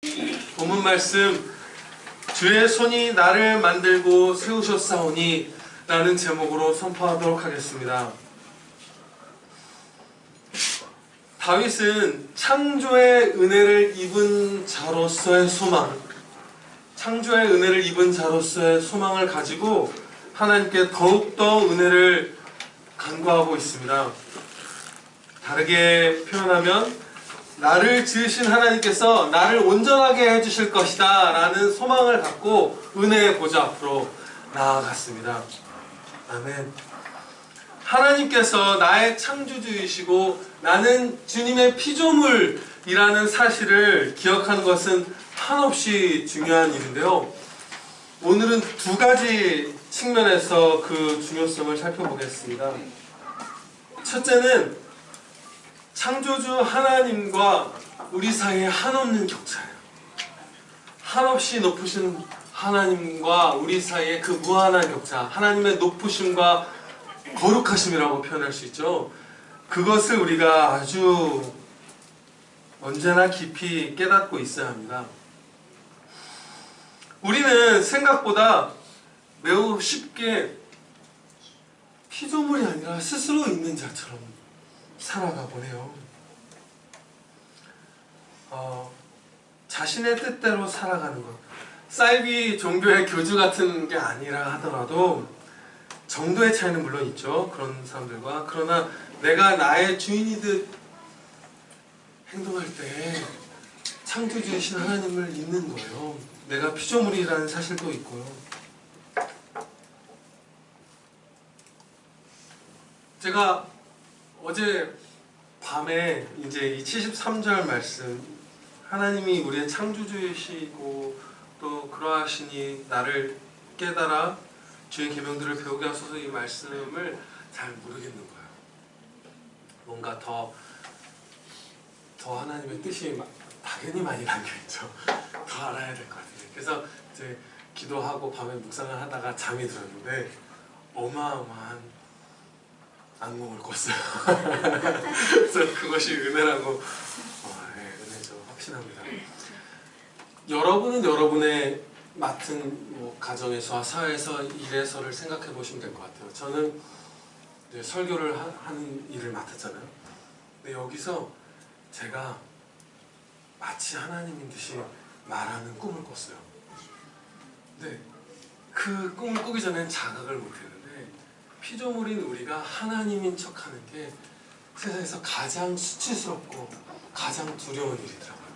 본문 말씀, 주의 손이 나를 만들고 세우셨사오니 라는 제목으로 선포하도록 하겠습니다. 다윗은 창조의 은혜를 입은 자로서의 소망, 창조의 은혜를 입은 자로서의 소망을 가지고 하나님께 더욱더 은혜를 간구하고 있습니다. 다르게 표현하면 나를 지으신 하나님께서 나를 온전하게 해주실 것이다 라는 소망을 갖고 은혜의 보좌 앞으로 나아갔습니다. 아멘. 하나님께서 나의 창조주이시고 나는 주님의 피조물이라는 사실을 기억하는 것은 한없이 중요한 일인데요. 오늘은 두 가지 측면에서 그 중요성을 살펴보겠습니다. 첫째는 창조주 하나님과 우리 사이에 한없는 격차예요. 한없이 높으신 하나님과 우리 사이에 그 무한한 격차, 하나님의 높으심과 거룩하심이라고 표현할 수 있죠. 그것을 우리가 아주 언제나 깊이 깨닫고 있어야 합니다. 우리는 생각보다 매우 쉽게 피조물이 아니라 스스로 있는 자처럼 살아가 보네요. 자신의 뜻대로 살아가는 것, 사이비 종교의 교주 같은 게 아니라 하더라도 정도의 차이는 물론 있죠. 그런 사람들과. 그러나 내가 나의 주인이듯 행동할 때 창조주이신 하나님을 잊는 거예요. 내가 피조물이라는 사실도 있고요. 제가 어제 밤에 이제 이 73절 말씀, 하나님이 우리의 창조주이시고 또 그러하시니 나를 깨달아 주의 계명들을 배우게 하소서, 이 말씀을 잘 모르겠는 거예요. 뭔가 더 하나님의 뜻이 당연히 많이 담겨있죠. 더 알아야 될 것 같아요. 그래서 이제 기도하고 밤에 묵상을 하다가 잠이 들었는데 어마어마한 악몽을 꿨어요. 그래서 그것이 은혜라고 은혜죠. 확신합니다. 여러분은 여러분의 맡은 가정에서와 사회에서 일에서를 생각해 보시면 될 것 같아요. 저는 이제 설교를 하는 일을 맡았잖아요. 근데 여기서 제가 마치 하나님인 듯이 말하는 꿈을 꿨어요. 근데 그 꿈을 꾸기 전엔 자각을 못했는데 피조물인 우리가 하나님인 척하는 게 세상에서 가장 수치스럽고 가장 두려운 일이더라고요.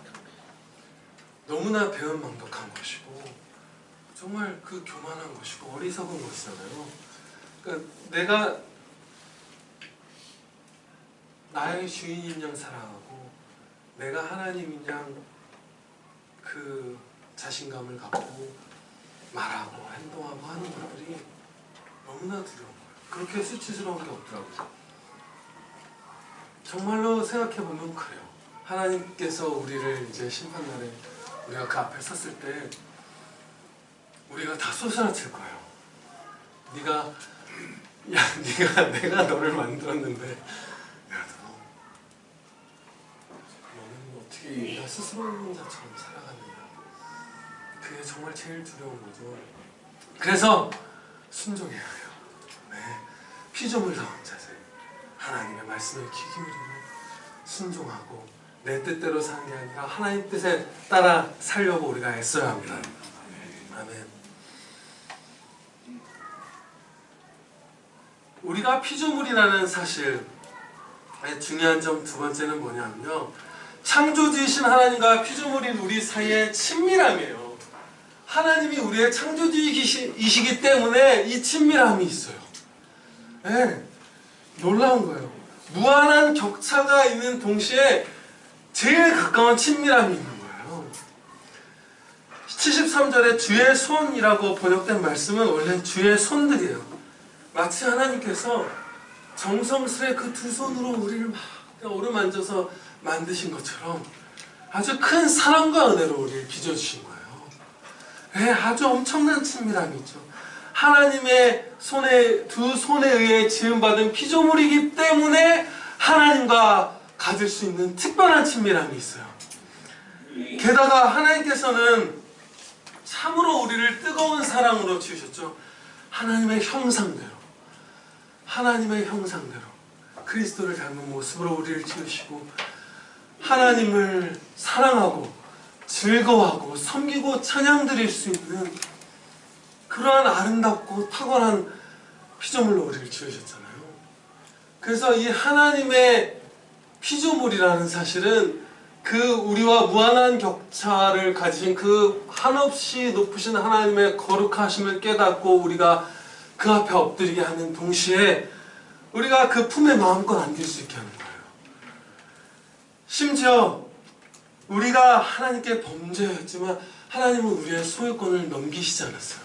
너무나 배은망덕한 것이고 정말 그 교만한 것이고 어리석은 것이잖아요. 그러니까 내가 나의 주인인 양 살아가고 내가 하나님인 양 그 자신감을 갖고 말하고 행동하고 하는 것들이 너무나 두려운 거예요. 그렇게 수치스러운 게 없더라고요. 정말로 생각해보면 그래요. 하나님께서 우리를 이제 심판날에 우리가 그 앞에 섰을 때 우리가 다 쏘사라칠 거예요. 내가 너를 만들었는데 너는 어떻게 네가 스스로 있는 자처럼 살아가느냐. 그게 정말 제일 두려운 거죠. 그래서 순종해야 해요. 네. 피조물다운 자세, 하나님의 말씀에 귀 기울이고 순종하고 내 뜻대로 사는 게 아니라 하나님 뜻에 따라 살려고 우리가 애써야 합니다. 아멘. 우리가 피조물이라는 사실의 중요한 점 두 번째는 뭐냐면요, 창조주이신 하나님과 피조물인 우리 사이의 친밀함이에요. 하나님이 우리의 창조주이시기 때문에 이 친밀함이 있어요. 네, 놀라운 거예요. 무한한 격차가 있는 동시에 제일 가까운 친밀함이 있는 거예요. 73절에 주의 손이라고 번역된 말씀은 원래 주의 손들이에요. 마치 하나님께서 정성스레 그 두 손으로 우리를 막 어루만져서 만드신 것처럼 아주 큰 사랑과 은혜로 우리를 빚어주신 거예요. 네, 아주 엄청난 친밀함이 있죠. 하나님의 두 손에 의해 지음받은 피조물이기 때문에 하나님과 가질 수 있는 특별한 친밀함이 있어요. 게다가 하나님께서는 참으로 우리를 뜨거운 사랑으로 지으셨죠. 하나님의 형상대로, 하나님의 형상대로 그리스도를 닮은 모습으로 우리를 지으시고 하나님을 사랑하고 즐거워하고 섬기고 찬양드릴 수 있는 그러한 아름답고 탁월한 피조물로 우리를 지으셨잖아요. 그래서 이 하나님의 피조물이라는 사실은 그 우리와 무한한 격차를 가지신 그 한없이 높으신 하나님의 거룩하심을 깨닫고 우리가 그 앞에 엎드리게 하는 동시에 우리가 그 품에 마음껏 안길 수 있게 하는 거예요. 심지어 우리가 하나님께 범죄했지만 하나님은 우리의 소유권을 넘기시지 않았어요.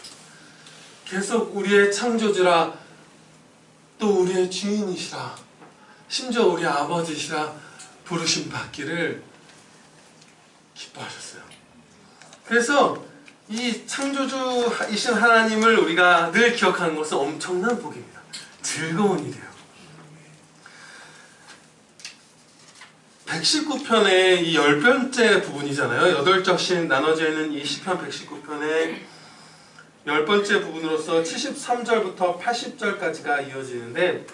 계속 우리의 창조주라, 또 우리의 주인이시라, 심지어 우리 아버지시라 부르심 받기를 기뻐하셨어요. 그래서 이 창조주이신 하나님을 우리가 늘 기억하는 것은 엄청난 복입니다. 즐거운 일이에요. 119편의 이 10번째 부분이잖아요. 8절씩 나눠져 있는 이 시편 119편의 10번째 부분으로서 73절부터 80절까지가 이어지는데,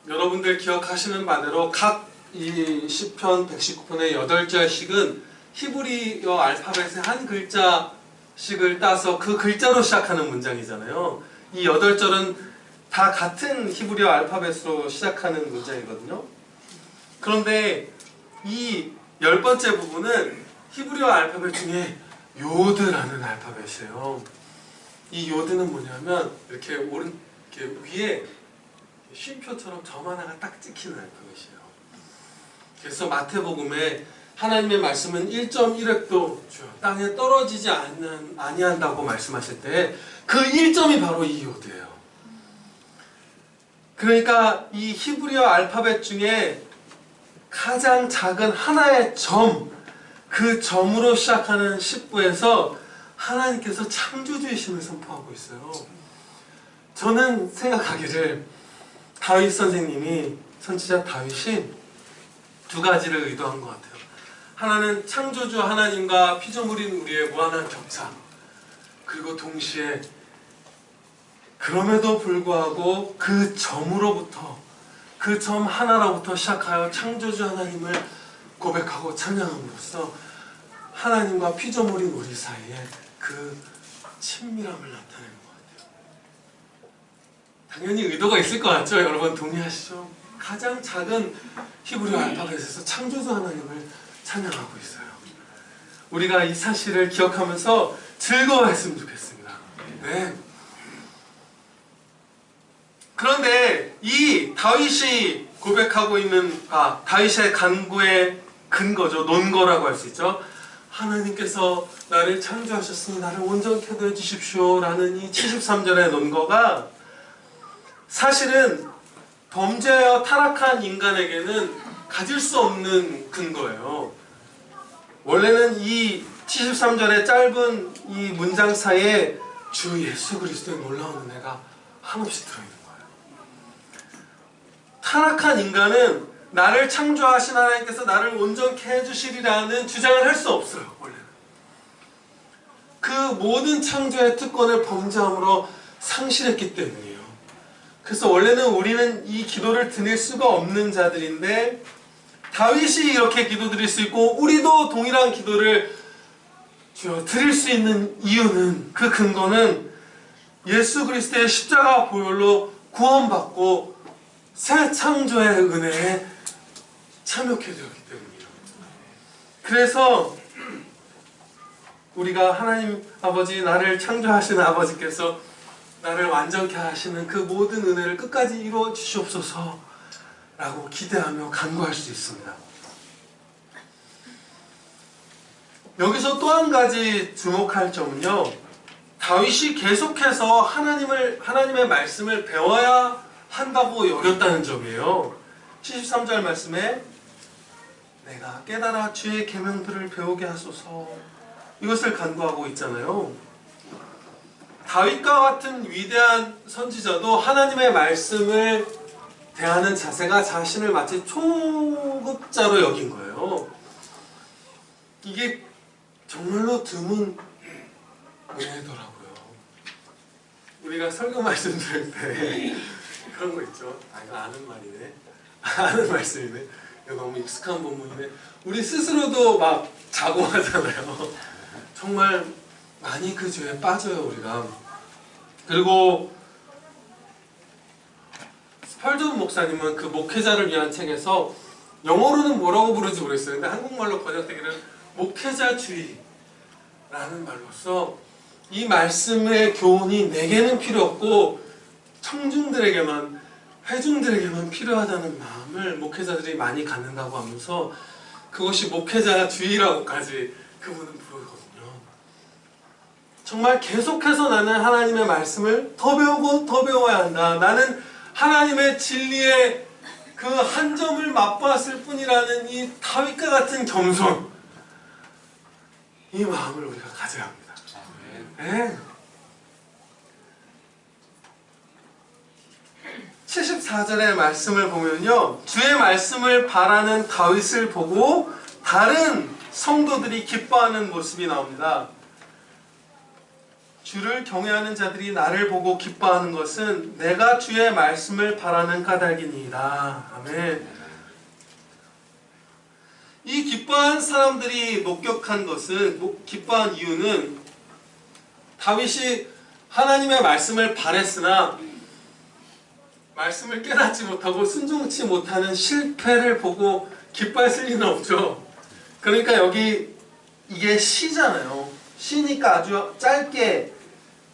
여러분들 기억하시는 바대로 각 이 시편 119편의 8절씩은 히브리어 알파벳의 한 글자씩을 따서 그 글자로 시작하는 문장이잖아요. 이 8절은 다 같은 히브리어 알파벳으로 시작하는 문장이거든요. 그런데 이 10번째 부분은 히브리어 알파벳 중에 요드라는 알파벳이에요. 이 요드는 뭐냐면 이렇게 위에 쉼표처럼 점 하나가 딱 찍히는 알파벳이에요. 그래서 마태복음에 하나님의 말씀은 1.1획도 땅에 떨어지지 아니한다고 말씀하실 때 그 1점이 바로 이 요드예요. 그러니까 이 히브리어 알파벳 중에 가장 작은 하나의 점, 그 점으로 시작하는 10부에서 하나님께서 창조주이심을 선포하고 있어요. 저는 생각하기를 다윗 선생님이, 선지자 다윗이 두 가지를 의도한 것 같아요. 하나는 창조주 하나님과 피조물인 우리의 무한한 격차, 그리고 동시에 그럼에도 불구하고 그 점으로부터, 그 점 하나로부터 시작하여 창조주 하나님을 고백하고 찬양함으로써 하나님과 피조물인 우리 사이에 그 친밀함을 나타내는 것 같아요. 당연히 의도가 있을 것 같죠? 여러분 동의하시죠? 가장 작은 히브리어 알파벳에서 창조주 하나님을 찬양하고 있어요. 우리가 이 사실을 기억하면서 즐거워했으면 좋겠습니다. 네. 그런데 이 다윗이 고백하고 있는 다윗의 간구의 근거죠. 논거라고 할 수 있죠. 하나님께서 나를 창조하셨으니 나를 온전케 하여 주십시오 라는 이 73절의 논거가 사실은 범죄하여 타락한 인간에게는 가질 수 없는 근거예요. 원래는 이 73절의 짧은 이 문장 사이에 주 예수 그리스도의 놀라운 은혜가 한없이 들어있는 거예요. 타락한 인간은 나를 창조하신 하나님께서 나를 온전케 해주시리라는 주장을 할 수 없어요. 원래는 그 모든 창조의 특권을 범죄함으로 상실했기 때문이에요. 그래서 원래는 우리는 이 기도를 드릴 수가 없는 자들인데 다윗이 이렇게 기도드릴 수 있고 우리도 동일한 기도를 드릴 수 있는 이유는, 그 근거는 예수 그리스도의 십자가 보혈로 구원받고 새 창조의 은혜에 참여하게 되었기 때문이에요. 그래서 우리가 하나님 아버지, 나를 창조하신 아버지께서 나를 완전케 하시는 그 모든 은혜를 끝까지 이루어 주시옵소서 라고 기대하며 간구할 수 있습니다. 여기서 또 한 가지 주목할 점은요, 다윗이 계속해서 하나님의 말씀을 배워야 한다고 여겼다는 점이에요. 73절 말씀에 내가 깨달아 주의 계명들을 배우게 하소서, 이것을 간구하고 있잖아요. 다윗과 같은 위대한 선지자도 하나님의 말씀을 대하는 자세가 자신을 마치 초급자로 여긴 거예요. 이게 정말로 드문 은혜더라고요. 우리가 설교 말씀 들을 때 그런 거 있죠. 아, 이거 아는 말이네. 아는 말씀이네. 이거 너무 익숙한 본문이네. 우리 스스로도 막 자고하잖아요. 정말 많이 그 죄에 빠져요, 우리가. 그리고 스펄전 목사님은 그 목회자를 위한 책에서 영어로는 뭐라고 부르는지 모르겠어요. 근데 한국말로 번역되기는 목회자주의라는 말로써 이 말씀의 교훈이 내게는 필요 없고 청중들에게만, 회중들에게만 필요하다는 마음을 목회자들이 많이 갖는다고 하면서 그것이 목회자주의라고까지 그분은 부르거든요. 정말 계속해서 나는 하나님의 말씀을 더 배우고 더 배워야 한다. 나는 하나님의 진리의 그 한 점을 맛보았을 뿐이라는 이 다윗과 같은 겸손, 이 마음을 우리가 가져야 합니다. 네. 74절의 말씀을 보면요, 주의 말씀을 바라는 다윗을 보고 다른 성도들이 기뻐하는 모습이 나옵니다. 주를 경외하는 자들이 나를 보고 기뻐하는 것은 내가 주의 말씀을 바라는 까닭이니이다. 아멘. 이 기뻐한 사람들이 목격한 것은, 기뻐한 이유는 다윗이 하나님의 말씀을 바랬으나 말씀을 깨닫지 못하고 순종치 못하는 실패를 보고 기뻐했을 리는 없죠. 그러니까 여기 이게 시잖아요. 시니까 아주 짧게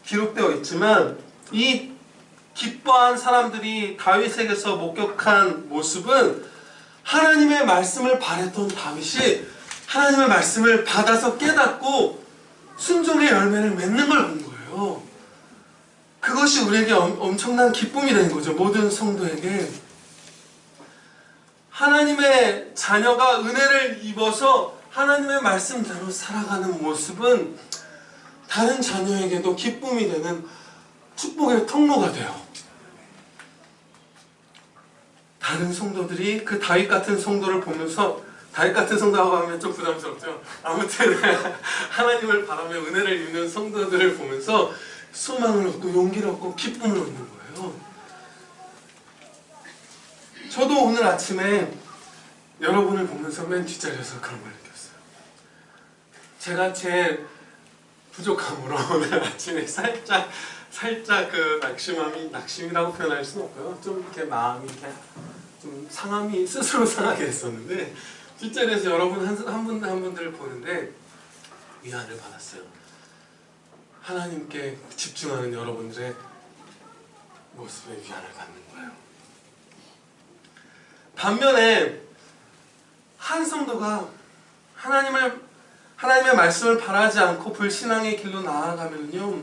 기록되어 있지만 이 기뻐한 사람들이 다윗에게서 목격한 모습은 하나님의 말씀을 바랬던 다윗이 하나님의 말씀을 받아서 깨닫고 순종의 열매를 맺는 걸 본 거예요. 그것이 우리에게 엄청난 기쁨이 되는 거죠. 모든 성도에게. 하나님의 자녀가 은혜를 입어서 하나님의 말씀대로 살아가는 모습은 다른 자녀에게도 기쁨이 되는 축복의 통로가 돼요. 다른 성도들이 그 다윗 같은 성도를 보면서, 다윗 같은 성도라고 하면 좀 부담스럽죠. 아무튼 하나님을 바라며 은혜를 입는 성도들을 보면서 소망을 얻고 용기를 얻고 기쁨을 얻는 거예요. 저도 오늘 아침에 여러분을 보면서 맨 뒷자리에서 그런 걸 느꼈어요. 제가 제 부족함으로 오늘 아침에 살짝 그 낙심이라고 표현할 수는 없고요. 좀 이렇게 마음이 이렇게 좀 상함이 스스로 상하게 됐었는데 뒷자리에서 여러분 한 분들을 보는데 위안을 받았어요. 하나님께 집중하는 여러분들의 모습에 위안을 받는 거예요. 반면에 한 성도가 하나님의 말씀을 바라지 않고 불신앙의 길로 나아가면요,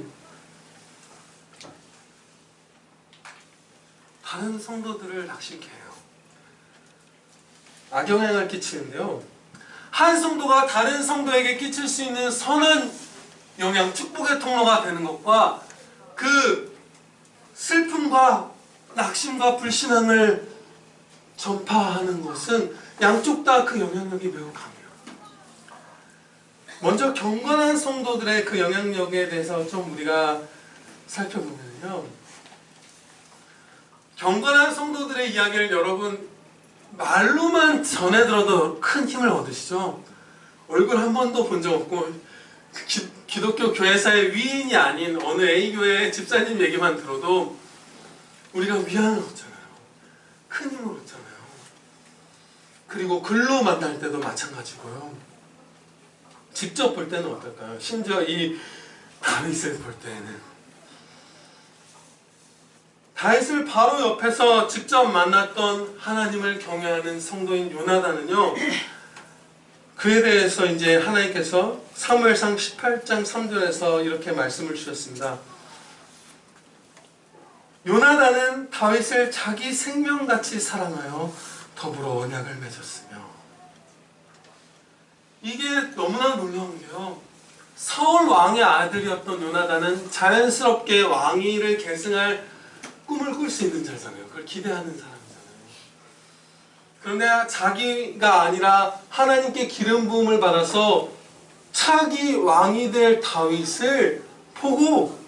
다른 성도들을 낙심케 해요. 악영향을 끼치는데요, 한 성도가 다른 성도에게 끼칠 수 있는 선한 영향, 축복의 통로가 되는 것과 그 슬픔과 낙심과 불신앙을 전파하는 것은 양쪽 다 그 영향력이 매우 강해요. 먼저 경건한 성도들의 그 영향력에 대해서 좀 우리가 살펴보면요, 경건한 성도들의 이야기를 여러분 말로만 전해 들어도 큰 힘을 얻으시죠. 얼굴 한 번도 본 적 없고 기독교 교회사의 위인이 아닌 어느 A교회 집사님 얘기만 들어도 우리가 위안을 얻잖아요. 큰 힘을 얻잖아요. 그리고 글로 만날 때도 마찬가지고요. 직접 볼 때는 어떨까요? 심지어 이 다윗을 볼 때는, 다윗을 바로 옆에서 직접 만났던 하나님을 경외하는 성도인 요나단은요, 그에 대해서 이제 하나님께서 사무엘상 18장 3절에서 이렇게 말씀을 주셨습니다. 요나단은 다윗을 자기 생명같이 사랑하여 더불어 언약을 맺었으며, 이게 너무나 놀라운 게요, 사울 왕의 아들이었던 요나단은 자연스럽게 왕위를 계승할 꿈을 꿀 수 있는 자잖아요. 그걸 기대하는 사람이잖아요. 그런데 자기가 아니라 하나님께 기름 부음을 받아서 차기 왕이 될 다윗을 보고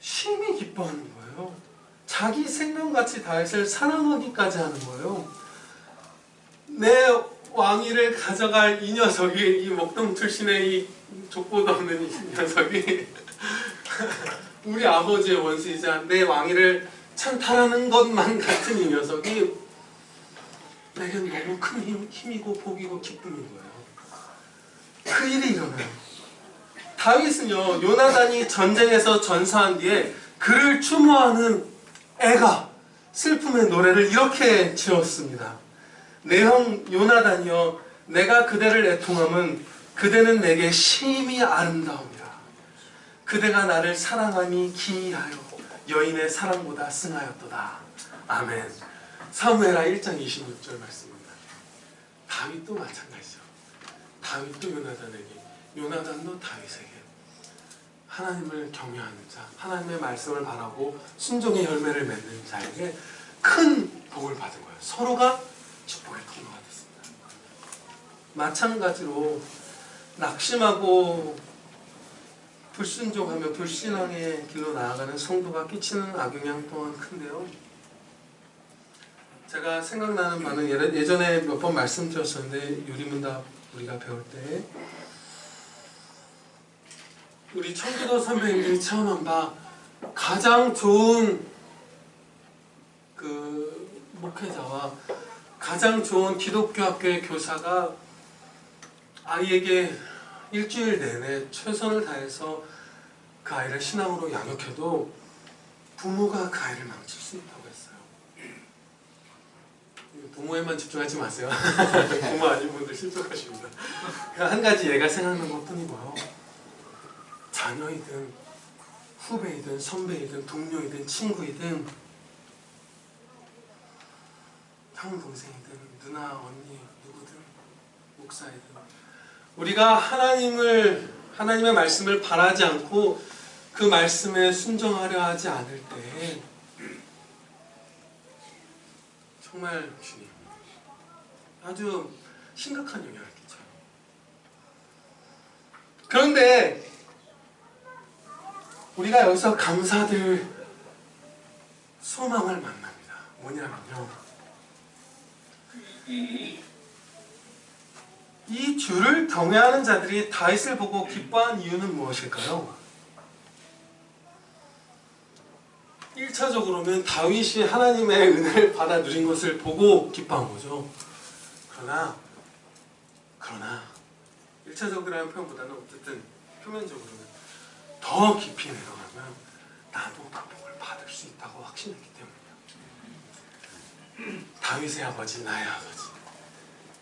심히 기뻐하는 거예요. 자기 생명같이 다윗을 사랑하기까지 하는 거예요. 내 왕위를 가져갈 이 녀석이, 이 목동 출신의 이 족보도 없는 이 녀석이 우리 아버지의 원수이자 내 왕위를 찬탈하는 것만 같은 이 녀석이 내겐 너무 큰 힘이고 복이고 기쁨인 거예요. 그 일이 일어나요. 다윗은요, 요나단이 전쟁에서 전사한 뒤에 그를 추모하는 애가 슬픔의 노래를 이렇게 지었습니다. 내 형 요나단이여, 내가 그대를 애통함은 그대는 내게 심히 아름다움이라. 그대가 나를 사랑함이 기이하여 여인의 사랑보다 승하였도다. 아멘. 사무엘하 1장 26절 말씀입니다. 다윗도 마찬가지죠. 다윗도 요나단에게, 요나단도 다윗에게 하나님을 경외하는 자, 하나님의 말씀을 바라고 순종의 열매를 맺는 자에게 큰 복을 받은 거예요. 서로가 축복의 통로가 됐습니다. 마찬가지로 낙심하고 불순종하며 불신앙의 길로 나아가는 성도가 끼치는 악영향 또한 큰데요. 제가 생각나는 바는 예전에 몇 번 말씀드렸었는데, 유리문답 우리가 배울 때 우리 청기도 선배님들이 체험한 바 가장 좋은 그 목회자와 가장 좋은 기독교 학교의 교사가 아이에게 일주일 내내 최선을 다해서 그 아이를 신앙으로 양육해도 부모가 그 아이를 망칠 수 있다고 했어요. 부모에만 집중하지 마세요. 부모 아닌 분들 실족하십니다. 한 가지 예가 생각나는 것뿐이 뭐요? 자녀이든 후배이든 선배이든 동료이든 친구이든 형 동생이든 누나 언니 누구든 목사이든 우리가 하나님의 말씀을 바라지 않고 그 말씀에 순종하려 하지 않을 때 정말 주님 아주 심각한 영향을 끼쳐요. 그런데 우리가 여기서 감사들 소망을 만납니다. 뭐냐면요, 이 주를 경외하는 자들이 다윗을 보고 기뻐한 이유는 무엇일까요? 1차적으로는 다윗이 하나님의 은혜를 받아 누린 것을 보고 기뻐한 거죠. 그러나 1차적이라는 표현보다는 어쨌든 표면적으로는 더 깊이 내려가면 나도 그 복을 받을 수 있다고 확신했기 때문이에요. 다윗의 아버지, 나의 아버지,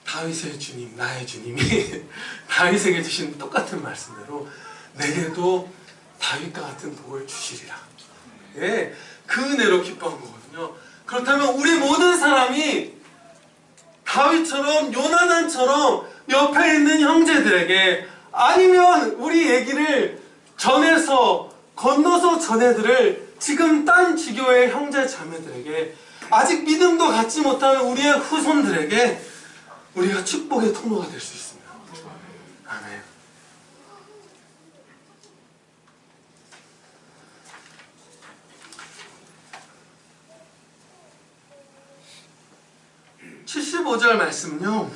다윗의 주님, 나의 주님이 다윗에게 주신 똑같은 말씀대로 내게도 다윗과 같은 복을 주시리라. 예, 그 은혜로 기뻐한 거거든요. 그렇다면 우리 모든 사람이 다윗처럼 요나단처럼 옆에 있는 형제들에게, 아니면 우리 얘기를 건너서 전해들을 지금 딴 지교의 형제 자매들에게, 아직 믿음도 갖지 못하는 우리의 후손들에게 우리가 축복의 통로가 될 수 있습니다. 아멘. (75절) 말씀은요,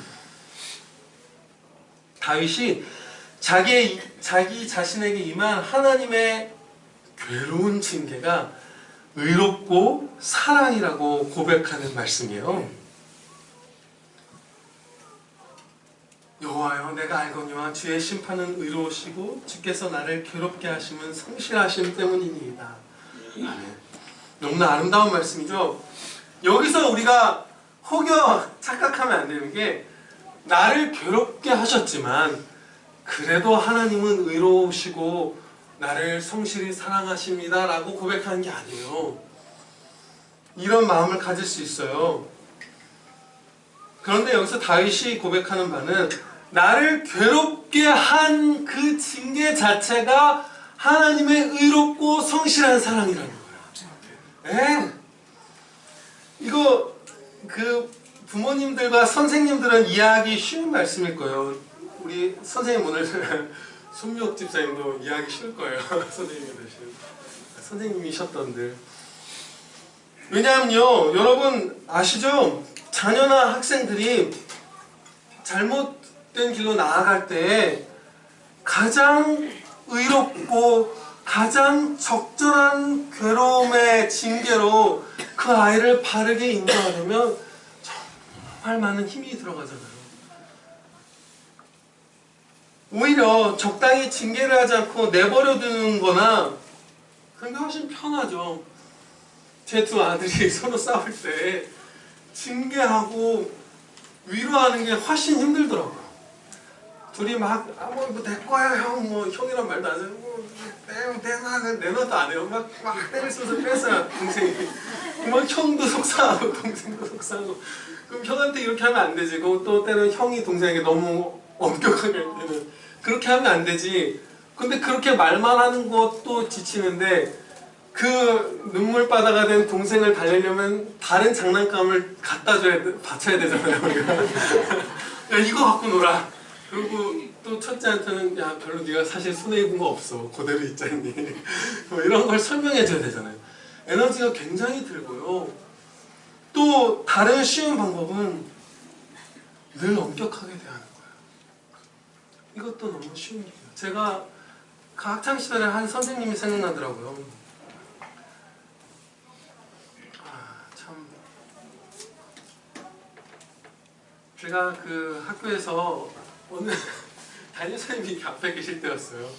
다윗이 자기 자신에게 임한 하나님의 괴로운 징계가 의롭고 사랑이라고 고백하는 말씀이에요. 여호와여, 내가 알거니와 주의 심판은 의로우시고 주께서 나를 괴롭게 하심은 성실하심 때문이니이다. 아멘. 너무나 아름다운 말씀이죠. 여기서 우리가 혹여 착각하면 안 되는 게, 나를 괴롭게 하셨지만 그래도 하나님은 의로우시고 나를 성실히 사랑하십니다 라고 고백하는 게 아니에요. 이런 마음을 가질 수 있어요. 그런데 여기서 다윗이 고백하는 바는 나를 괴롭게 한 그 징계 자체가 하나님의 의롭고 성실한 사랑이라는 거예요. 이거 그 부모님들과 선생님들은 이해하기 쉬운 말씀일 거예요. 우리 선생님 오늘 손미옥 집사님도 이해하기 쉬울 거예요. 선생님이 되신 선생님이셨던데. 왜냐하면요, 여러분 아시죠? 자녀나 학생들이 잘못된 길로 나아갈 때 가장 의롭고 가장 적절한 괴로움의 징계로 그 아이를 바르게 인도하려면 정말 많은 힘이 들어가잖아요. 오히려 적당히 징계를 하지 않고 내버려 두는 거나 그런 게 훨씬 편하죠. 제 두 아들이 서로 싸울 때 징계하고 위로하는 게 훨씬 힘들더라고요. 둘이 막 뭐 내 거야 형, 뭐 형이란 말도 안 해요. 내 맘도 안 해요. 막 때릴 수 있어서 뺏어요 동생이. 막 형도 속상하고 동생도 속상하고. 그럼 형한테 이렇게 하면 안 되지. 그리고 또 때는 형이 동생에게 너무 엄격하게 할 때는 그렇게 하면 안 되지. 근데 그렇게 말만 하는 것도 지치는데 그 눈물바다가 된 동생을 달래려면 다른 장난감을 받쳐야 되잖아요. 우리가. 야 이거 갖고 놀아. 그리고 또 첫째한테는 야 별로 네가 사실 손해 입은 거 없어. 그대로 있잖니. 뭐 이런 걸 설명해 줘야 되잖아요. 에너지가 굉장히 들고요. 또 다른 쉬운 방법은 늘 엄격하게 대하는 거예요. 이것도 너무 쉬운 일이에요. 제가 그 학창시절에 한 선생님이 생각나더라고요. 참 제가 그 학교에서 어느 담임선생님이 앞에 계실 때였어요.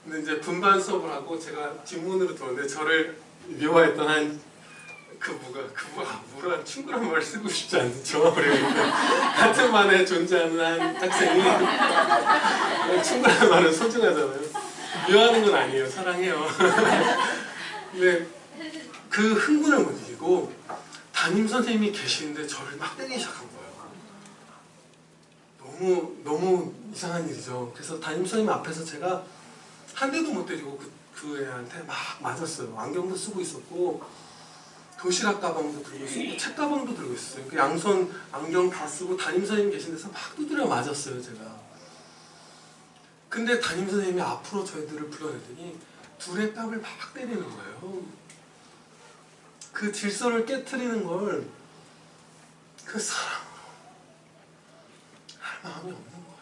근데 이제 분반 수업을 하고 제가 뒷문으로 들어오는데 저를 미워했던 한 뭐라 친구란 말 쓰고 싶지 않죠. 같은 반에 존재하는 한 학생이 친구란 말은 소중하잖아요. 미워하는 건 아니에요. 사랑해요. 근데 그 흥분을 못 이기고 담임 선생님이 계시는데 저를 막 때리기 시작한 거예요. 너무 이상한 일이죠. 그래서 담임 선생님 앞에서 제가 한 대도 못 때리고 그 애한테 막 맞았어요. 안경도 쓰고 있었고 도시락 가방도 들고 있었고 책 가방도 들고 있었어요. 그 양손 안경 다 쓰고 담임 선생님 계신 데서 막 두드려 맞았어요. 제가. 근데 담임 선생님이 앞으로 저희들을 불러내더니 둘의 뺨을 막 때리는 거예요. 그 질서를 깨트리는 걸 그 사랑으로 할 마음이 없는 거예요.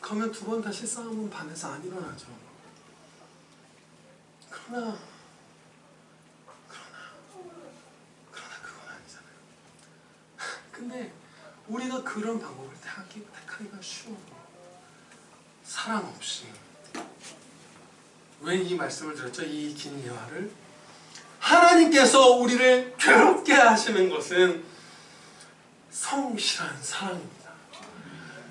그러면 두 번 다시 싸움은 반에서 안 일어나죠. 그러나 그건 아니잖아요. 근데 우리가 그런 방법을 택하기가 쉬워. 사랑 없이. 왜 이 말씀을 드렸죠? 이 긴 예화를. 하나님께서 우리를 괴롭게 하시는 것은 성실한 사랑입니다.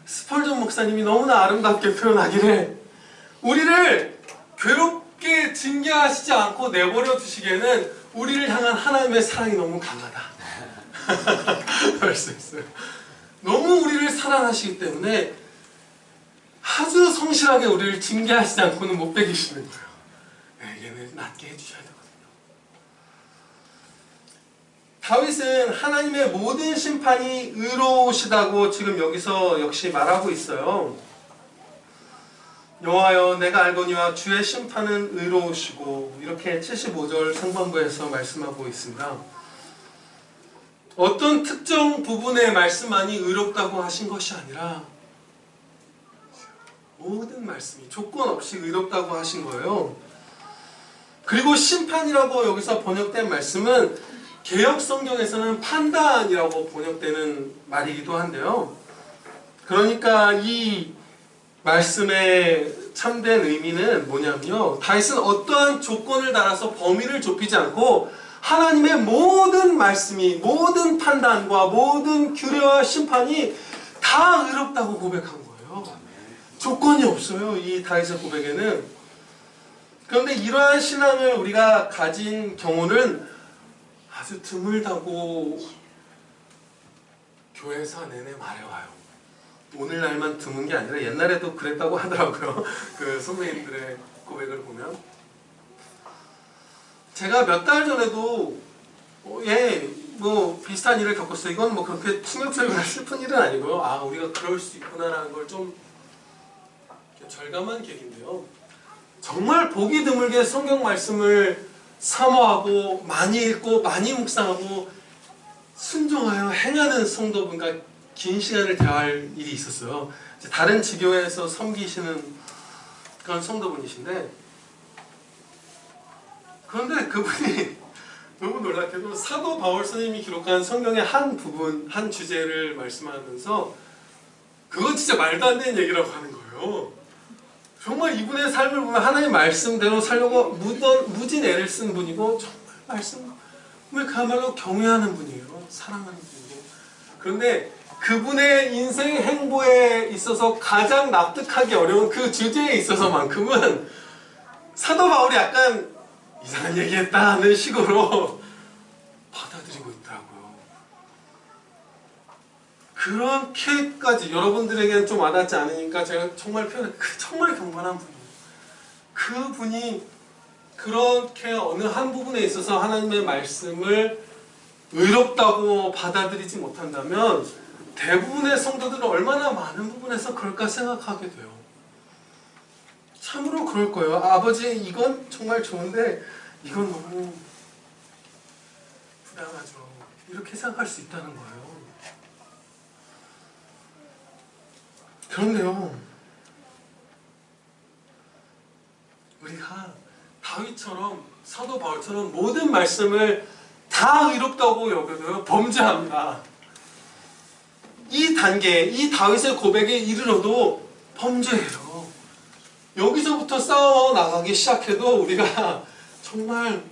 스펄전 목사님이 너무나 아름답게 표현하기를 우리를 괴롭게 징계하시지 않고 내버려 두시기에는 우리를 향한 하나님의 사랑이 너무 강하다. 말씀했어요. 너무 우리를 사랑하시기 때문에 아주 성실하게 우리를 징계하시지 않고는 못 베기시는 거예요. 네, 얘는 낫게 해주셔야 되거든요. 다윗은 하나님의 모든 심판이 의로우시다고 지금 여기서 역시 말하고 있어요. 여호와여 내가 알거니와 주의 심판은 의로우시고 이렇게 75절 상반부에서 말씀하고 있습니다. 어떤 특정 부분의 말씀만이 의롭다고 하신 것이 아니라 모든 말씀이 조건 없이 의롭다고 하신 거예요. 그리고 심판이라고 여기서 번역된 말씀은 개역 성경에서는 판단이라고 번역되는 말이기도 한데요. 그러니까 이 말씀의 참된 의미는 뭐냐면요. 다윗은 어떠한 조건을 달아서 범위를 좁히지 않고 하나님의 모든 말씀이 모든 판단과 모든 규례와 심판이 다 의롭다고 고백한 거예요. 조건이 없어요. 이 다윗의 고백에는. 그런데 이러한 신앙을 우리가 가진 경우는 아주 드물다고 교회사 내내 말해와요. 오늘날만 드문 게 아니라 옛날에도 그랬다고 하더라고요. 그 선배님들의 고백을 보면. 제가 몇 달 전에도 뭐 비슷한 일을 겪었어요. 이건 뭐 그렇게 충격적이거나 슬픈 일은 아니고요. 아, 우리가 그럴 수 있구나라는 걸 좀 절감한 계기인데요. 정말 보기 드물게 성경 말씀을 사모하고 많이 읽고 많이 묵상하고 순종하여 행하는 성도분과 긴 시간을 대화할 일이 있었어요. 다른 지교회에서 섬기시는 그런 성도분이신데, 그런데 그분이 너무 놀랍게도 사도 바울 스님이 기록한 성경의 한 부분, 한 주제를 말씀하면서 그건 진짜 말도 안 되는 얘기라고 하는 거예요. 정말 이분의 삶을 보면 하나님 말씀대로 살려고 무진 애를 쓴 분이고, 정말 말씀을 그야말로 경외하는 분이에요. 사랑하는 분이고. 그런데 그분의 인생 행보에 있어서 가장 납득하기 어려운 그 주제에 있어서만큼은 사도 바울이 약간 이상한 얘기했다 하는 식으로 받아들이고 있더라고요. 그렇게까지 여러분들에게는 좀 와닿지 않으니까 제가 정말 정말 경건한 분이에요. 그분이 그렇게 어느 한 부분에 있어서 하나님의 말씀을 의롭다고 받아들이지 못한다면 대부분의 성도들은 얼마나 많은 부분에서 그럴까 생각하게 돼요. 참으로 그럴 거예요. 아버지, 이건 정말 좋은데 이건 너무 부당하죠. 이렇게 생각할 수 있다는 거예요. 그런데요, 우리가 다윗처럼, 사도 바울처럼 모든 말씀을 다 의롭다고 여겨도요, 범죄합니다. 이 단계, 이 다윗의 고백에 이르러도 범죄예요. 여기서부터 싸워 나가기 시작해도 우리가 정말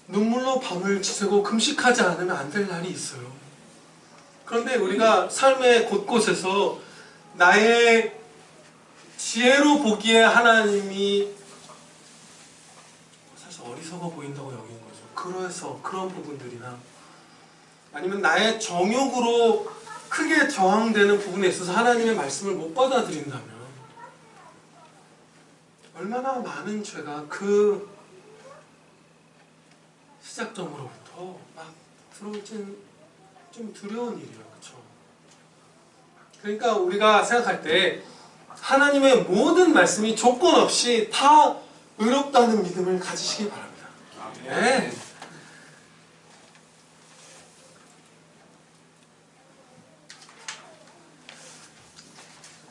눈물로 밤을 지새고 금식하지 않으면 안 될 날이 있어요. 그런데 우리가 삶의 곳곳에서 나의 지혜로 보기에 하나님이 사실 어리석어 보인다고 여긴 거죠. 그래서 그런 부분들이나 아니면 나의 정욕으로 크게 저항되는 부분에 있어서 하나님의 말씀을 못 받아들인다면 얼마나 많은 죄가 그 시작점으로부터 막 들어올지는 좀 두려운 일이에요. 그렇죠? 그러니까 우리가 생각할 때 하나님의 모든 말씀이 조건 없이 다 의롭다는 믿음을 가지시기 바랍니다. 네.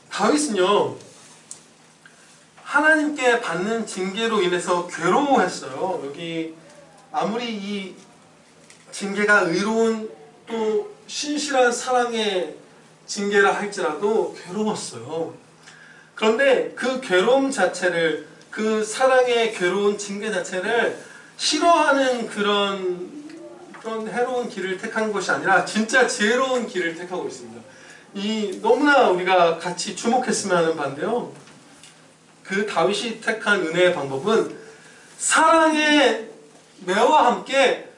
다윗은요, 하나님께 받는 징계로 인해서 괴로워했어요. 여기 아무리 이 징계가 의로운 또 신실한 사랑의 징계라 할지라도 괴로웠어요. 그런데 그 괴로움 자체를, 그 사랑의 괴로운 징계 자체를 싫어하는 그런 해로운 길을 택한 것이 아니라 진짜 지혜로운 길을 택하고 있습니다. 이 너무나 우리가 같이 주목했으면 하는 바인데요, 그 다윗이 택한 은혜의 방법은 사랑의 매와 함께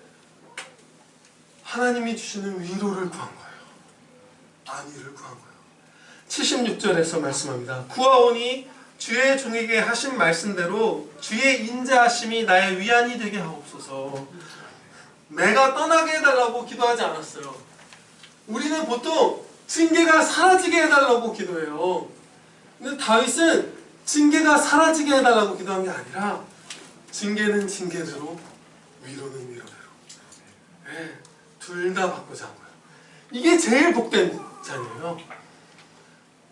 하나님이 주시는 위로를 구한 거예요. 안위를 구한 거예요. 76절에서 말씀합니다. 구하오니 주의 종에게 하신 말씀대로 주의 인자하심이 나의 위안이 되게 하옵소서. 내가 떠나게 해달라고 기도하지 않았어요. 우리는 보통 징계가 사라지게 해달라고 기도해요. 근데 다윗은 징계가 사라지게 해달라고 기도한 게 아니라 징계는 징계대로, 위로는 위로대로, 네, 둘 다 받고자 한 거예요. 이게 제일 복된 자녀예요.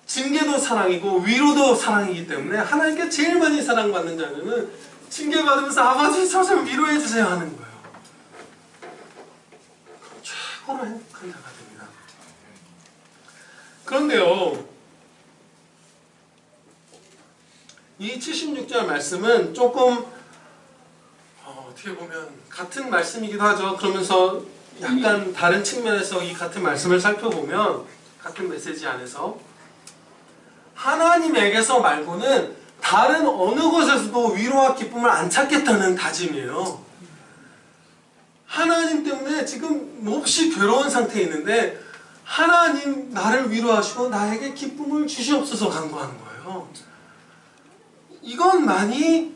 징계도 사랑이고 위로도 사랑이기 때문에 하나님께 제일 많이 사랑받는 자녀는 징계받으면서 아버지 저 좀 위로해 주세요 하는 거예요. 최고로 행복한 자가 됩니다. 그런데요, 이 76절 말씀은 조금 어떻게 보면 같은 말씀이기도 하죠. 그러면서 약간 다른 측면에서 이 같은 말씀을 살펴보면, 같은 메시지 안에서 하나님에게서 말고는 다른 어느 곳에서도 위로와 기쁨을 안 찾겠다는 다짐이에요. 하나님 때문에 지금 몹시 괴로운 상태에 있는데 하나님 나를 위로하시고 나에게 기쁨을 주시옵소서 간구하는 거예요. 이것만이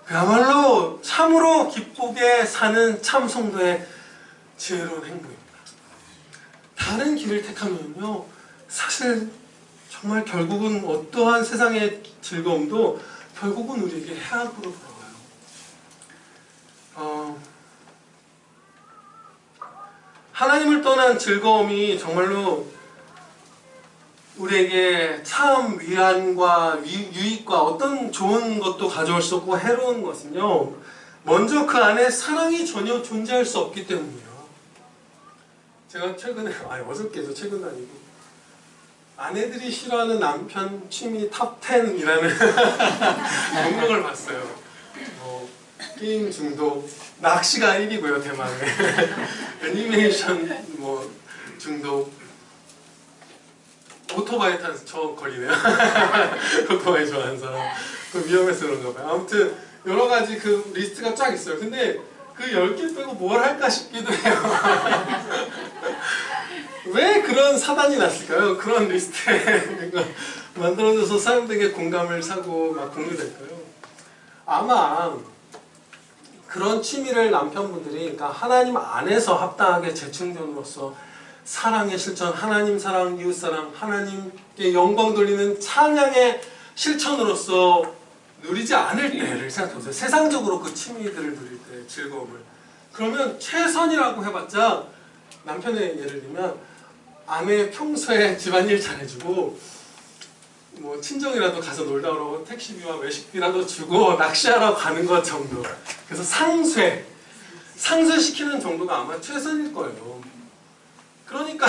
그야말로 참으로 기쁘게 사는 참 성도의 지혜로운 행동입니다. 다른 길을 택하면요, 사실 정말 결국은 어떠한 세상의 즐거움도 결국은 우리에게 해악으로 돌아와요. 하나님을 떠난 즐거움이 정말로 우리에게 참 위안과 유익과 어떤 좋은 것도 가져올 수 없고 해로운 것은요, 먼저 그 안에 사랑이 전혀 존재할 수 없기 때문이에요. 제가 최근에, 어저께죠, 최근도 아니고, 아내들이 싫어하는 남편 취미 탑 10이라는 목록을 봤어요. 게임 중독, 낚시가 1위고요, 대만에. 애니메이션 중독, 오토바이 타서 저 걸리네요. 오토바이 좋아하는 사람. 위험해서 그런가 봐요. 아무튼 여러 가지 그 리스트가 쫙 있어요. 근데 그 10개 빼고 뭘 할까 싶기도 해요. 왜 그런 사단이 났을까요? 그런 리스트에 만들어져서 사람들에게 공감을 사고 막 공유될까요? 아마 그런 취미를 남편분들이, 그러니까 하나님 안에서 합당하게 재충전으로서 사랑의 실천, 하나님 사랑, 이웃 사랑, 하나님께 영광 돌리는 찬양의 실천으로서 누리지 않을 때를 생각해보세요. 세상적으로 그 취미들을 누릴 때 즐거움을. 그러면 최선이라고 해봤자, 남편의 예를 들면 아내 평소에 집안일 잘해주고 친정이라도 가서 놀다 오라고 택시비와 외식비라도 주고 낚시하러 가는 것 정도. 그래서 상쇄시키는 정도가 아마 최선일 거예요. 그러니까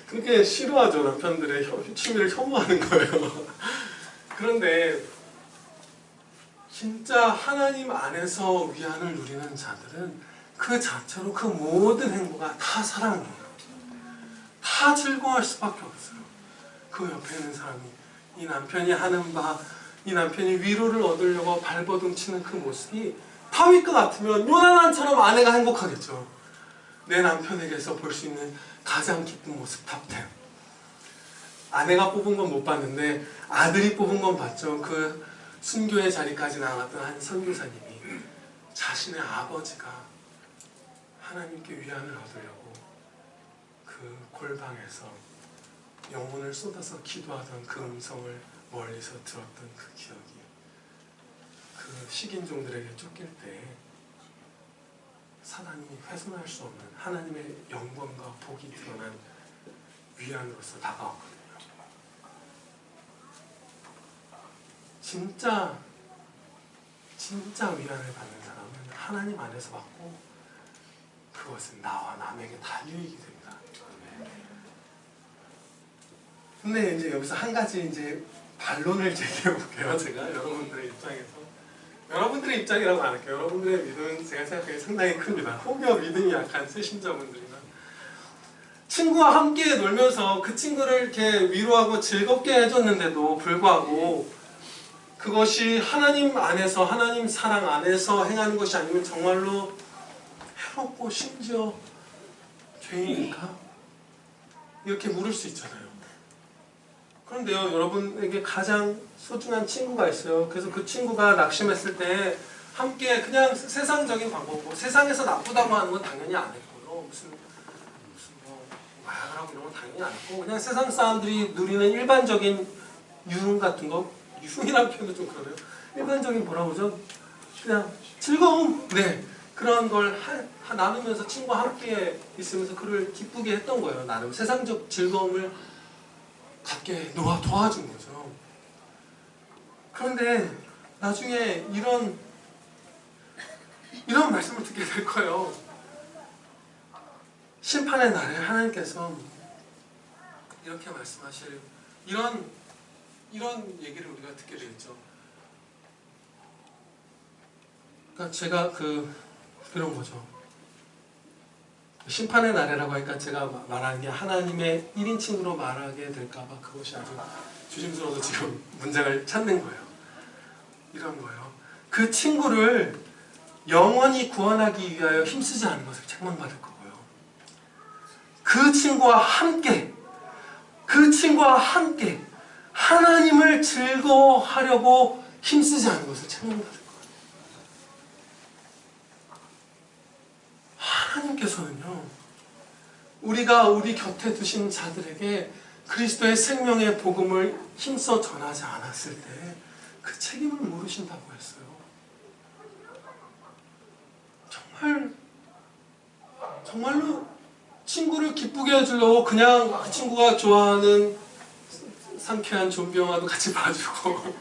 그렇게 싫어하죠. 남편들의 취미를 혐오하는 거예요. 그런데 진짜 하나님 안에서 위안을 누리는 자들은 그 자체로 그 모든 행보가 다 사랑이에요. 다 즐거워할 수밖에 없어요. 그 옆에 있는 사람이, 이 남편이 하는 바, 이 남편이 위로를 얻으려고 발버둥 치는 그 모습이 타위일 것 같으면 요나단처럼 아내가 행복하겠죠. 내 남편에게서 볼 수 있는 가장 기쁜 모습 탑 10. 아내가 뽑은 건 못 봤는데 아들이 뽑은 건 봤죠. 그 순교의 자리까지 나갔던 한 선교사님이 자신의 아버지가 하나님께 위안을 얻으려고 그 골방에서 영혼을 쏟아서 기도하던 그 음성을 멀리서 들었던 그 기억이, 그 식인종들에게 쫓길 때 사단이 훼손할 수 없는 하나님의 영광과 복이 드러난 위안으로서 다가왔거든요. 진짜 위안을 받는 사람은 하나님 안에서 받고 그것은 나와 남에게 다 유익이 됩니다. 근데 이제 여기서 한 가지 이제 반론을 제기해 볼게요. 제가 여러분들의 입장에서. 여러분들의 입장이라고 안 할게요. 여러분들의 믿음은 제가 생각하기에 상당히 큽니다. 혹여 믿음이 약한 새신자분들이나 친구와 함께 놀면서 그 친구를 이렇게 위로하고 즐겁게 해줬는데도 불구하고 그것이 하나님 안에서, 하나님 사랑 안에서 행하는 것이 아니면 정말로 해롭고 심지어 죄인일까? 이렇게 물을 수 있잖아요. 그런데요, 여러분에게 가장 소중한 친구가 있어요. 그래서 그 친구가 낙심했을 때 함께 그냥 세상적인 방법으로, 세상에서 나쁘다고 하는 건 당연히 안 했고요. 무슨 마약하고 이런 건 당연히 안 했고, 그냥 세상 사람들이 누리는 일반적인 유흥 같은 거, 유흥이라는 표현도 좀 그러네요. 일반적인 뭐라고 그러죠? 그냥 즐거움, 네, 그런 걸 나누면서 친구와 함께 있으면서 그를 기쁘게 했던 거예요. 나름 세상적 즐거움을 갖게 도와준 거죠. 그런데 나중에 이런 말씀을 듣게 될 거예요. 심판의 날에 하나님께서 이렇게 말씀하실 이런 얘기를 우리가 듣게 되겠죠. 그러니까 제가 이런 거죠. 심판의 날이라고 하니까 제가 말하는 게 하나님의 1인칭으로 말하게 될까봐 그것이 아주 조심스러워서 지금 문장을 찾는 거예요. 이런 거예요. 그 친구를 영원히 구원하기 위하여 힘쓰지 않은 것을 책망받을 거고요. 그 친구와 함께 하나님을 즐거워하려고 힘쓰지 않은 것을 책망받을 거예요. 하나님께 하나님께서는요, 우리가 우리 곁에 두신 자들에게 그리스도의 생명의 복음을 힘써 전하지 않았을 때 그 책임을 모르신다고 했어요. 정말로 친구를 기쁘게 해주려고 그냥 그 친구가 좋아하는 상쾌한 좀비 영화도 같이 봐주고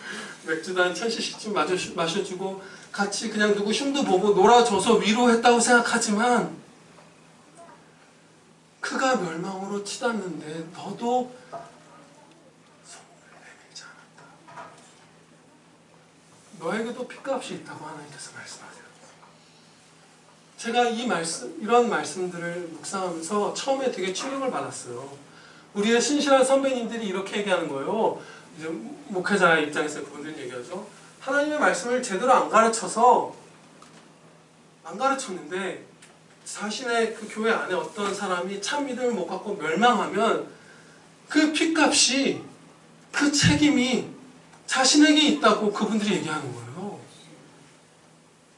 맥주도 한 1000cc씩 마셔주고 같이 그냥 누구 흉도 보고 놀아줘서 위로했다고 생각하지만, 그가 멸망으로 치닫는데 너도 손을 내밀지 않았다. 너에게도 핏값이 있다고 하나님께서 말씀하세요. 제가 이런 말씀들을 묵상하면서 처음에 되게 충격을 받았어요. 우리의 신실한 선배님들이 이렇게 얘기하는 거예요. 이제 목회자의 입장에서 그분들 얘기하죠. 하나님의 말씀을 제대로 안 가르쳤는데 자신의 그 교회 안에 어떤 사람이 참 믿음을 못 갖고 멸망하면 그 핏값이, 그 책임이 자신에게 있다고 그분들이 얘기하는 거예요.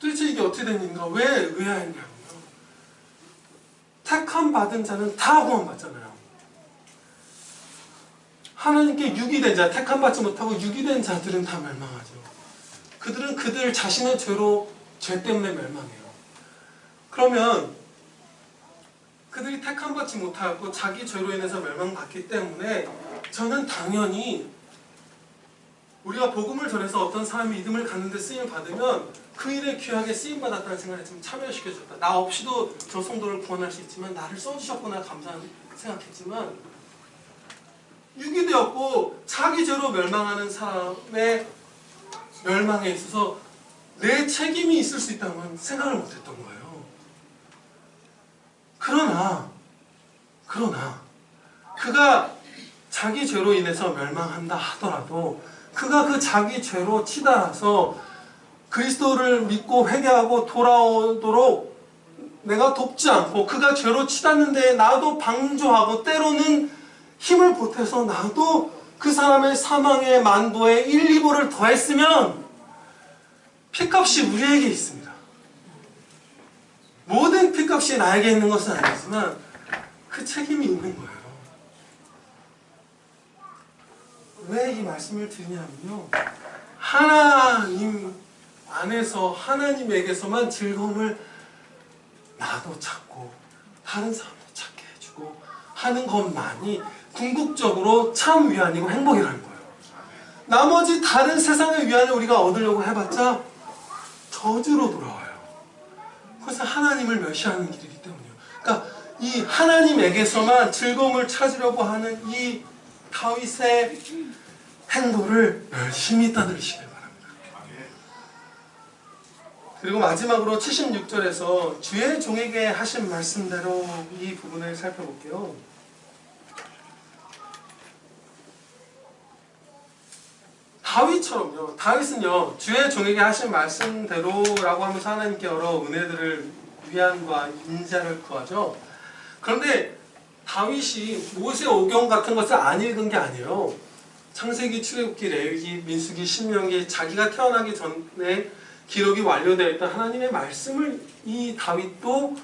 도대체 이게 어떻게 된 일인가? 왜 의아했냐고요. 택함 받은 자는 다 구원받잖아요. 하나님께 유기된 자, 택함 받지 못하고 유기된 자들은 다 멸망하죠. 그들은 그들 자신의 죄 때문에 멸망해요. 그러면 그들이 택함 받지 못하고 자기 죄로 인해서 멸망받기 때문에 저는 당연히 우리가 복음을 전해서 어떤 사람이 믿음을 갖는데 쓰임을 받으면 그 일에 귀하게 쓰임받았다는 생각에 좀 참여시켜줬다. 나 없이도 저 성도를 구원할 수 있지만 나를 써주셨구나 감사한 생각했지만, 유기되었고 자기 죄로 멸망하는 사람의 멸망에 있어서 내 책임이 있을 수 있다는 생각을 못했던 거예요. 그러나 그가 자기 죄로 인해서 멸망한다 하더라도 그가 그 자기 죄로 치달아서 그리스도를 믿고 회개하고 돌아오도록 내가 돕지 않고, 그가 죄로 치닫는데 나도 방조하고 때로는 힘을 보태서 나도 그 사람의 사망의 만보에 1, 2보를 더했으면 핏값이 우리에게 있습니다. 모든 핏값이 나에게 있는 것은 아니지만 그 책임이 있는 거예요. 왜 이 말씀을 드리냐면요, 하나님 안에서 하나님에게서만 즐거움을 나도 찾고 다른 사람도 찾게 해주고 하는 것만이 궁극적으로 참 위안이고 행복이라는 거예요. 나머지 다른 세상의 위안을 우리가 얻으려고 해봤자 저주로 돌아와요. 그것은 하나님을 멸시하는 길이기 때문이에요. 그러니까 이 하나님에게서만 즐거움을 찾으려고 하는 이 다윗의 행보를 열심히 따르시길 바랍니다. 그리고 마지막으로 76절에서 주의 종에게 하신 말씀대로 이 부분을 살펴볼게요. 다윗처럼요. 다윗은요, 주의 종에게 하신 말씀대로라고 하면서 하나님께 여러 은혜들을, 위안과 인자를 구하죠. 그런데 다윗이 모세 오경 같은 것을 안 읽은 게 아니에요. 창세기, 출애굽기, 레위기, 민수기, 신명기, 자기가 태어나기 전에 기록이 완료되어 있던 하나님의 말씀을 이 다윗도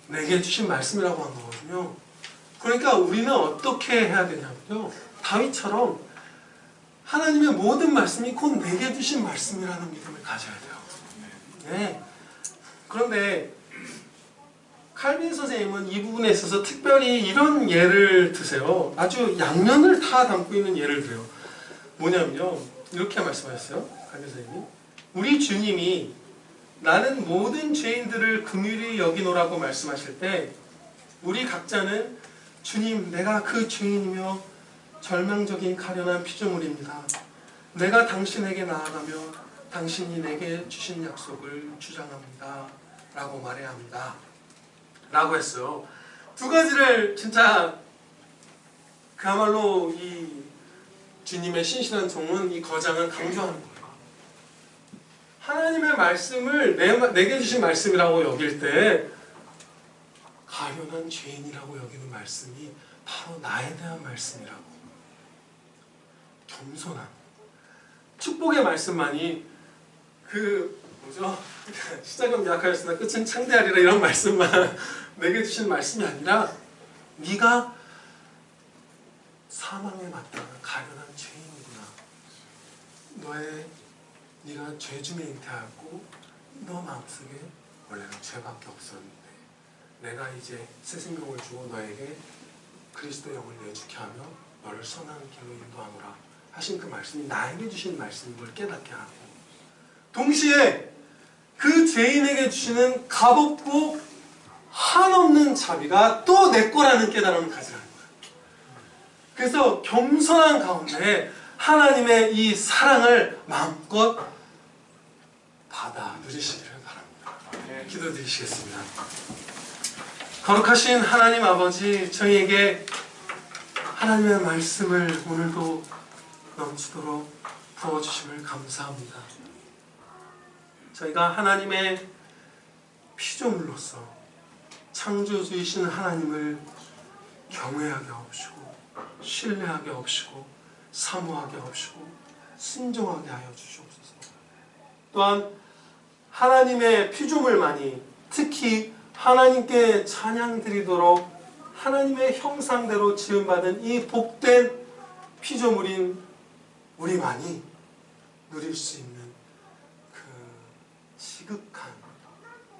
내게 주신 말씀이라고 한 거거든요. 그러니까 우리는 어떻게 해야 되냐면요, 다윗처럼 하나님의 모든 말씀이 곧 내게 주신 말씀이라는 믿음을 가져야 돼요. 네. 그런데 칼빈 선생님은 이 부분에 있어서 특별히 이런 예를 드세요. 아주 양면을 다 담고 있는 예를 들어요. 뭐냐면요, 이렇게 말씀하셨어요. 칼빈 선생님이, 우리 주님이 나는 모든 죄인들을 긍휼히 여기노라고 말씀하실 때 우리 각자는 주님, 내가 그 죄인이며 절망적인 가련한 피조물입니다. 내가 당신에게 나아가며 당신이 내게 주신 약속을 주장합니다 라고 말해야 합니다 라고 했어요. 두 가지를 진짜 그야말로 이 주님의 신실한 종은, 이 거장은 강조하는 거예요. 하나님의 말씀을 내게 주신 말씀이라고 여길 때 가련한 죄인이라고 여기는 말씀이 바로 나에 대한 말씀이라고. 겸손한 축복의 말씀만이 그 시작은 미약하였으나 끝은 창대하리라 이런 말씀만 내게 주신 말씀이 아니라 네가 사망에 마땅한 가련한 죄인이구나. 네가 죄 중에 잉태하였고 너 마음속에 원래는 죄밖에 없었는데 내가 이제 새 생명을 주고 너에게 그리스도의 영을 내주게 하며 너를 선한 길로 인도하노라 하신 그 말씀이 나에게 주신 말씀인 걸 깨닫게 하고, 동시에 그 죄인에게 주시는 값없고 한없는 자비가 또 내 거라는 깨달음을 가지라는 거예요. 그래서 겸손한 가운데 하나님의 이 사랑을 마음껏 받아 누리시기를 바랍니다. 기도드리시겠습니다. 거룩하신 하나님 아버지, 저희에게 하나님의 말씀을 오늘도 넘치도록 부어주심을 감사합니다. 저희가 하나님의 피조물로서 창조주이신 하나님을 경외하게 하옵시고 신뢰하게 하옵시고 사모하게 하옵시고 순종하게 하여 주시옵소서. 또한 하나님의 피조물만이 특히 하나님께 찬양 드리도록 하나님의 형상대로 지음받은 이 복된 피조물인 우리만이 누릴 수 있는 그 지극한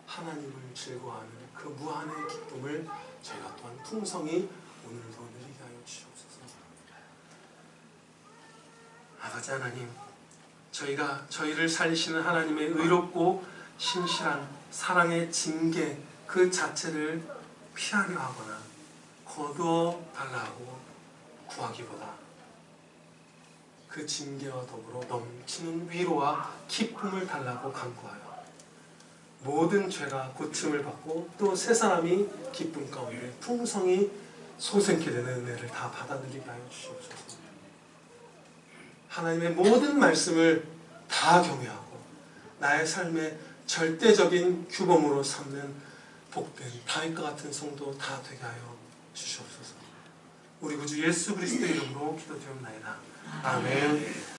하나님을 즐거워하는 그 무한의 기쁨을 저희가 또한 풍성히 오늘도 누리게 하여 주시옵소서. 아버지 하나님, 저희가 저희를 살리시는 하나님의 의롭고 신실한 사랑의 징계 그 자체를 피하려 하거나 거두어 달라고 구하기보다 그 징계와 더불어 넘치는 위로와 기쁨을 달라고 간구하여 모든 죄가 고침을 받고 또 새 사람이 기쁨 가운데 풍성히 소생케 되는 은혜를 다 받아 누리게 하여 주시옵소서. 하나님의 모든 말씀을 다 경외하고 나의 삶의 절대적인 규범으로 삼는 복된 다윗과 같은 성도 다 되게 하여 주시옵소서. 우리 구주 예수 그리스도의 이름으로 기도드리옵나이다. 아멘.